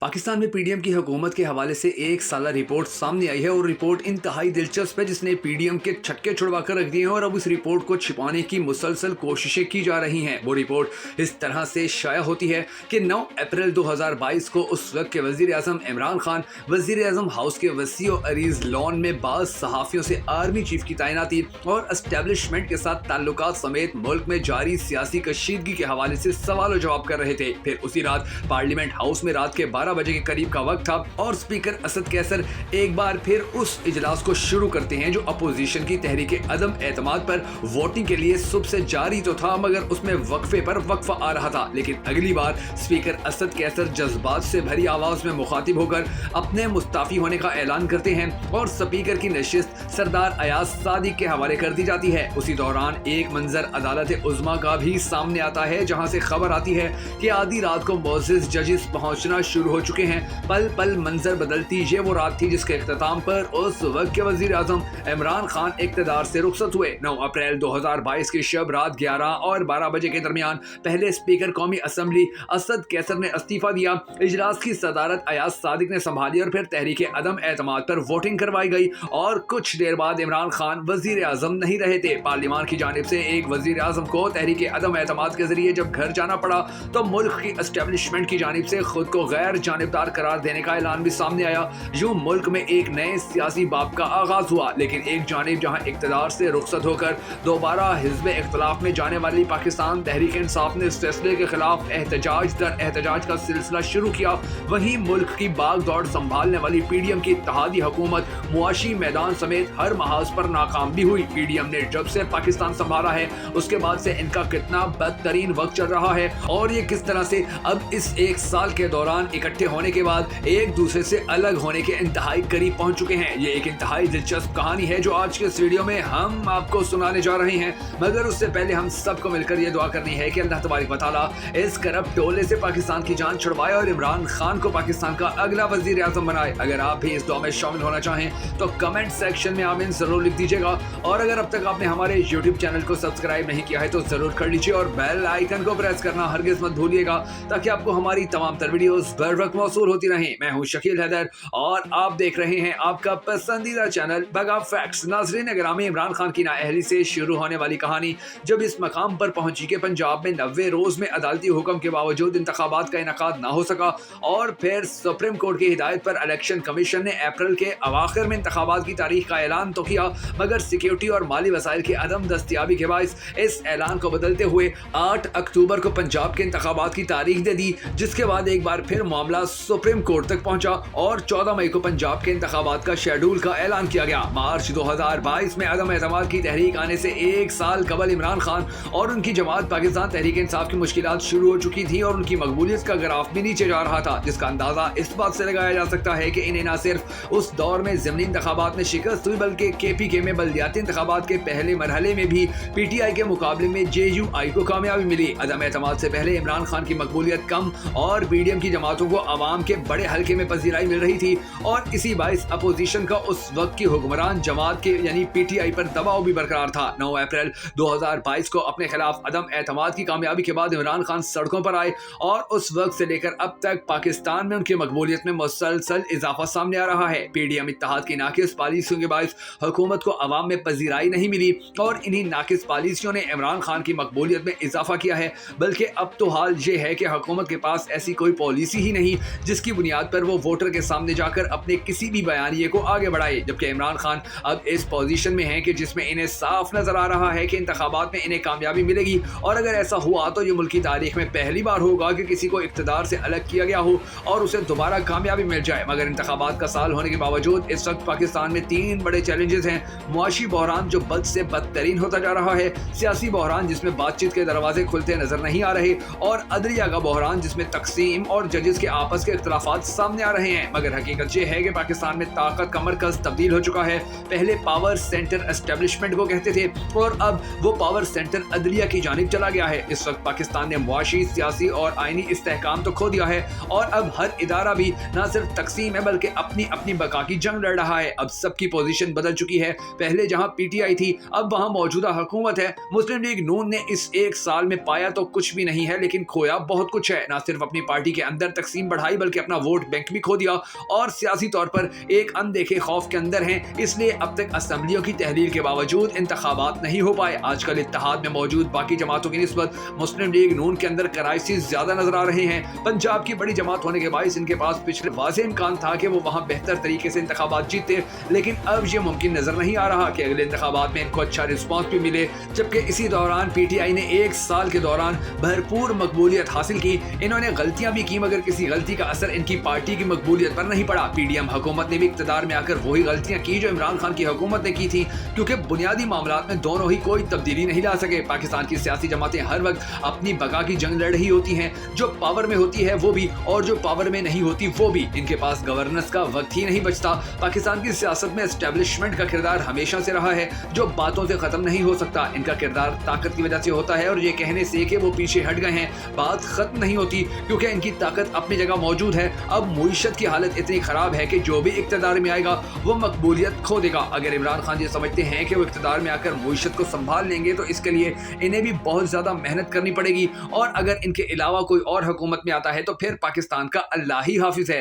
पाकिस्तान में पीडीएम की हुकूमत के हवाले से एक साला रिपोर्ट सामने आई है और रिपोर्ट इंतहाई दिलचस्प है, जिसने पीडीएम के छक्के छुड़वा कर रख दिए हैं और अब इस रिपोर्ट को छिपाने की मुसलसल कोशिशें की जा रही हैं। वो रिपोर्ट इस तरह से शाया होती है कि 9 अप्रैल 2022 को उस वक्त के वजीर आजम इमरान खान वजीर आजम हाउस के वसीओ अरीज लॉन में बाज सहाफ़ियों से आर्मी चीफ की तैनाती और एस्टेब्लिशमेंट के साथ ताल्लुकात समेत मुल्क में जारी सियासी कशीदगी के हवाले से सवाल और जवाब कर रहे थे। फिर उसी रात पार्लियामेंट हाउस में रात के 12 बजे के करीब का वक्त था और स्पीकर असद कैसर एक बार फिर उस इजलास को शुरू करते हैं जो अपोजिशन की तहरीक अदम एतमाद पर वोटिंग के लिए सुबह से जारी तो था, मगर उसमें वक्फे पर वक्फा आ रहा था। लेकिन अगली बार स्पीकर असद कैसर जज्बात से भरी आवाज में मुखातिब होकर अपने मुस्ताफी होने का ऐलान करते हैं और स्पीकर की नशिस्त सरदार अयाज सादिक के हवाले कर दी जाती है। उसी दौरान एक मंजर अदालत उज़्मा का भी सामने आता है, जहां से खबर आती है कि आधी रात को मोअज़्ज़िज़ जजेस पहुंचना शुरू हो चुके हैं। पल पल मंजर बदलती ये वो रात थी जिसके इख्तिताम पर उस वक्त के वजीर आजम इमरान खान इक़्तिदार से रुखसत हुए। 9 अप्रैल 2022 की शब रात 11 और 12 बजे के दरमियान पहले स्पीकर कौमी असम्बली असद कैसर ने इस्तीफा दिया। इजलास की सदारत अयाज सादिक ने संभाली और फिर तहरीक अदम एतमाद पर वोटिंग करवाई गई और कुछ देर बाद इमरान खान वजीर आजम नहीं रहे थे। पार्लियामान की जानिब से एक वजीर आजम को तहरीक अदम एतमाद के जरिए जब घर जाना पड़ा तो मुल्क की एस्टेब्लिशमेंट की जानिब से खुद को गैर जानिबदार करार देने का ऐलान भी सामने आया। यूं मुल्क में एक नए सियासी बाब का आगाज हुआ। लेकिन एक जानिब जहां इक़्तिदार से रुखसत होकर दोबारा हिज़्ब इख्तिलाफ में जाने वाली पाकिस्तान तहरीक इंसाफ ने इस फैसले के खिलाफ एहतजाज दर एहतजाज का सिलसिला शुरू किया, वहीं मुल्क की बाग दौड़ संभालने वाली पीडीएम की इत्तेहादी हुकूमत मुआशी मैदान समेत हर महाज पर नाकाम भी हुई। पीडीएम ने जब से पाकिस्तान संभाला है उसके बाद से इनका कितना बदतरीन वक्त चल रहा है और ये किस तरह से अब इस एक साल के दौरान इकट्ठे होने के बाद एक दूसरे से अलग होने के इंतहाई करीब पहुंच चुके हैं। ये एक इंतहाई दिलचस्प कहानी है जो आज के इस वीडियो में हम आपको सुनाने जा रहे हैं, मगर उससे पहले हम सबको मिलकर ये दुआ करनी है कि अल्लाह तबारक व तआला इस करप्ट टोले से पाकिस्तान की जान छुड़वाए और इमरान खान को पाकिस्तान का अगला वजीर आजम बनाए। अगर आप भी इस दुआ में शामिल होना चाहें तो कमेंट सेक्शन में आमीन जरूर लिख दीजिएगा और अगर अब तक आपने हमारे यूट्यूब चैनल को सब्सक्राइब नहीं किया है तो जरूर कर लीजिए और बेल आइकन को प्रेस करना हरगिज मत भूलिएगा ताकि आपको हमारी तमाम तर वीडियोस बर वक्त मौसूल होती रहें। मैं हूं शकील हैदर और आप देख रहे हैं आपका पसंदीदा चैनल बगा फैक्ट्स। नाज़रीन ग्रामी, इमरान खान की नाअहली से शुरू होने वाली कहानी जब इस मकाम पर पहुंची कि पंजाब में 90 रोज में अदालती हुक्म के बावजूद इंतखाबात का इनकाद ना हो सका और फिर सुप्रीम कोर्ट की हिदायत पर इलेक्शन कमीशन ने अप्रैल के अवाखिर में इंतखाबात की तारीख का ऐलान तो किया, मगर सिक्योरिटी और माली वसाइल की अदम दस्तियाबी के बायस इस ऐलान को बदलते हुए 8 अक्टूबर को पंजाब के इंतखाबात की तारीख दे दी, जिसके बाद एक बार फिर मामला सुप्रीम कोर्ट तक पहुंचा और 14 मई को पंजाब के इंतखाबात का शेड्यूल का ऐलान किया गया। मार्च 2022 में अदम एतमाद की तहरीक आने से एक साल कबल इमरान खान और उनकी जमात पाकिस्तान तहरीक इंसाफ की मुश्किलात शुरू हो चुकी थी और उनकी मकबूलियत का ग्राफ भी नीचे जा रहा था, जिसका अंदाजा इस बात से लगाया जा सकता है कि इन्हें न सिर्फ उस दौर में ज़मीनी इंतखाबात में शिकस्त हुई बल्कि केपीके में बल्दियाती इंतखाबात के पहले मरहले में भी पीटीआई के मुकाबले में जेयूआई को कामयाबी मिली। अदम एतमाद से पहले इमरान खान की मकबूलियत कम और पीडीएम की जमातों को अवाम के बड़े हल्के में पजीराई मिल रही थी और इसी बाइस अपोजिशन का उस वक्त की हुक्मरान जमात के यानी पीटीआई पर दबाव भी बरकरार था। 9 अप्रैल 2022 को अपने खिलाफ अदम एतमाद की कामयाबी के बाद इमरान खान सड़कों पर आए और उस वक्त से लेकर अब तक पाकिस्तान में उनकी मकबूलियत में मुसलसल इजाफा सामने आ रहा है। पीडीएम इत्तेहाद की नाकिस पॉलिसियों के बायस हुकूमत को अवाम में पजीराई नहीं मिली और इन्हीं नाकिस पॉलिसियों ने इमरान खान की मकबूलियत में इजाफा किया है, बल्कि अब तो हाल ये है कि हुकूमत के पास ऐसी कोई पॉलिसी ही नहीं जिसकी बुनियाद पर वो वोटर के सामने जाकर अपने किसी भी बयानिए को आगे बढ़ाए। जबकि इमरान खान अब इस पोजीशन में हैं कि जिसमें इन्हें साफ नजर आ रहा है कि इंतखाबात में इन्हें कामयाबी मिलेगी और अगर ऐसा हुआ तो ये मुल्की तारीख में पहली बार होगा कि किसी को इख्तिदार से अलग किया गया हो और उसे दोबारा कामयाबी मिल जाए। मगर इंतखाबात का साल होने के बावजूद इस वक्त पाकिस्तान में 3 बड़े चैलेंजेस हैं। मुआशी बहरान जो बद से बदतरीन होता जा रहा है, सियासी बहरान जिसमें बातचीत के दरवाजे खुलते नजर नहीं आ रहे और अदलिया का बहरान जिसमें तकसीम और जजेस के आपस के इख्तिलाफात सामने आ रहे हैं। मगर हकीकत ये है कि पाकिस्तान में ताकत का मरकज तब्दील हो चुका है। पहले पावर सेंटर एस्टेब्लिशमेंट को कहते थे और अब वो पावर सेंटर अदलिया की जानिब चला गया है। इस वक्त पाकिस्तान ने मुआशी, सियासी और आईनी इस्तेहकाम तो खो दिया है और अब हर इदारा भी न सिर्फ तकसीम है बल्कि अपनी अपनी बका की जंग लड़ रहा है। अब सबकी पोजीशन बदल चुकी है। पहले जहां पीटीआई थी अब वहां मौजूदा हुकूमत है। मुस्लिम लीग नून ने इस एक साल में पाया तो कुछ भी नहीं है लेकिन खोया बहुत कुछ है। न सिर्फ अपनी पार्टी के अंदर तकसीम बढ़ाई बल्कि अपना वोट बैंक भी खो दिया और सियासी तौर पर एक अनदेखे खौफ के अंदर हैं। इसलिए अब तक असेंबलियों की तहलील के बावजूद इंतखाबात नहीं हो पाए। आजकल इत्तेहाद में मौजूद बाकी जमातों की निस्बत मुस्लिम लीग नून के अंदर क्राइसिस ज्यादा नजर आ रहे हैं। पंजाब की बड़ी जमात होने के बायस इनके पास पिछले वाज़ेह इम्कान था कि वो वहां बेहतर तरीके से इंतखाबात जीते, लेकिन अब ये मुमकिन नजर नहीं आ रहा कि अगले इंतखाबात में इनको अच्छा रिस्पॉन्स भी मिले। जबकि इसी दौरान PTI ने एक साल के दौरान भरपूर मकबूलियत हासिल की। इन्होंने गलतियां भी की मगर किसी गलती का असर इनकी पार्टी की मकबूलियत पर नहीं पड़ा। PDM हुकूमत ने भी इक़्तिदार में आकर वही गलतियां की जो इमरान खान की हुकूमत ने की थी, क्योंकि बुनियादी मामलात में दोनों ही कोई तब्दीली नहीं ला सके। पाकिस्तान की सियासी जमातें हर वक्त अपनी बका की जंग लड़ रही होती हैं, जो पावर में होती है वो भी और जो पावर में नहीं होती वो भी। इनके पास गवर्नेंस का वक्त ही नहीं बचता। पाकिस्तान की सियासत में एस्टेब्लिशमेंट का किरदार हमेशा से रहा है जो बातों से खत्म नहीं हो सकता। इनका किरदार ताकत की वजह से होता है और ये कहने से कि वो पीछे हट गए हैं बात खत्म नहीं होती, क्योंकि इनकी ताकत अपनी जगह मौजूद है। अब मुईशत की हालत इतनी खराब है कि जो भी इक़्तिदार में आएगा वो मकबूलियत खो देगा। अगर इमरान खान ये समझते हैं कि वो इक़्तिदार में आकर मुईशत को संभाल लेंगे तो इसके लिए इन्हें भी बहुत ज़्यादा मेहनत करनी पड़ेगी, और अगर इनके अलावा कोई और हुकूमत में आता है तो फिर पाकिस्तान का अल्लाह ही हाफिज है।